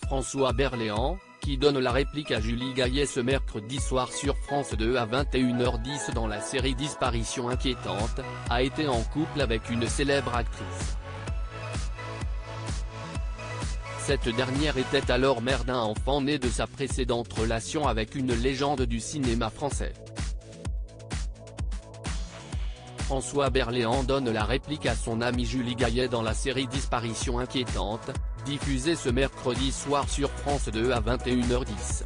François Berléand, qui donne la réplique à Julie Gaillet ce mercredi soir sur France 2 à 21h10 dans la série Disparition inquiétante, a été en couple avec une célèbre actrice. Cette dernière était alors mère d'un enfant né de sa précédente relation avec une légende du cinéma français. François Berléand donne la réplique à son amie Julie Gaillet dans la série Disparition inquiétante, diffusée ce mercredi soir sur France 2 à 21h10.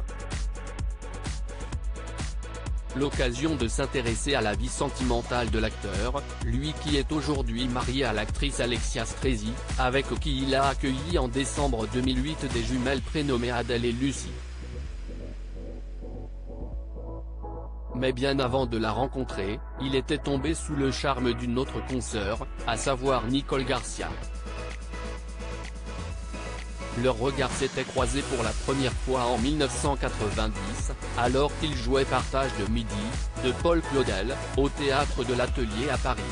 L'occasion de s'intéresser à la vie sentimentale de l'acteur, lui qui est aujourd'hui marié à l'actrice Alexia Strezzi, avec qui il a accueilli en décembre 2008 des jumelles prénommées Adèle et Lucie. Mais bien avant de la rencontrer, il était tombé sous le charme d'une autre consoeur, à savoir Nicole Garcia. Leurs regards s'étaient croisés pour la première fois en 1990, alors qu'ils jouaient Partage de midi, de Paul Claudel, au théâtre de l'Atelier à Paris.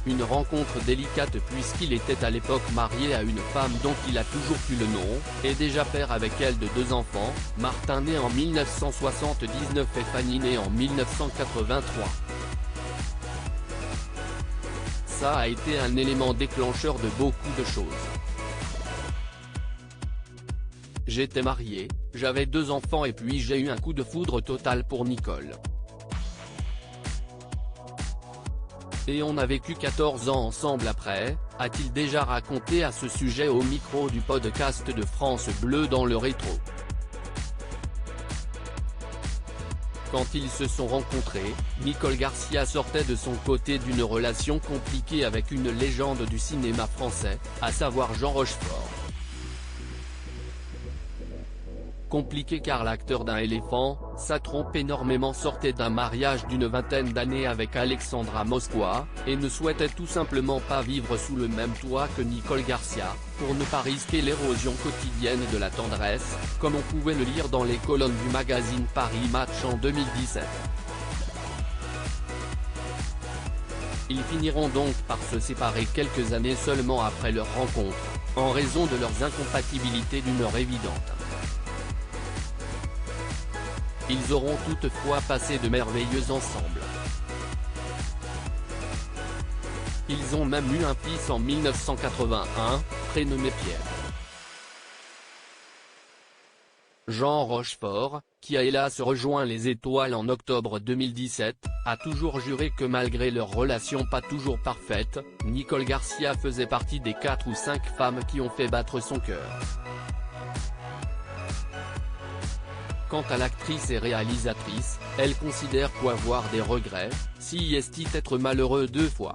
Une rencontre délicate puisqu'il était à l'époque marié à une femme dont il a toujours plus le nom, et déjà père avec elle de 2 enfants, Martin né en 1979 et Fanny née en 1983. Ça a été un élément déclencheur de beaucoup de choses. J'étais marié, j'avais 2 enfants et puis j'ai eu un coup de foudre total pour Nicole. Et on a vécu 14 ans ensemble après, a-t-il déjà raconté à ce sujet au micro du podcast de France Bleu dans le rétro. Quand ils se sont rencontrés, Nicole Garcia sortait de son côté d'une relation compliquée avec une légende du cinéma français, à savoir Jean Rochefort. Compliqué car l'acteur d'un éléphant, ça trompe énormément, sortait d'un mariage d'une vingtaine d'années avec Alexandra Moskwa, et ne souhaitait tout simplement pas vivre sous le même toit que Nicole Garcia, pour ne pas risquer l'érosion quotidienne de la tendresse, comme on pouvait le lire dans les colonnes du magazine Paris Match en 2017. Ils finiront donc par se séparer quelques années seulement après leur rencontre, en raison de leurs incompatibilités d'une heure évidente. Ils auront toutefois passé de merveilleux ensemble. Ils ont même eu un fils en 1981, prénommé Pierre. Jean Rochefort, qui a hélas rejoint les étoiles en octobre 2017, a toujours juré que malgré leur relation pas toujours parfaite, Nicole Garcia faisait partie des 4 ou 5 femmes qui ont fait battre son cœur. Quant à l'actrice et réalisatrice, elle considère qu'avoir des regrets, si est-il être malheureux 2 fois.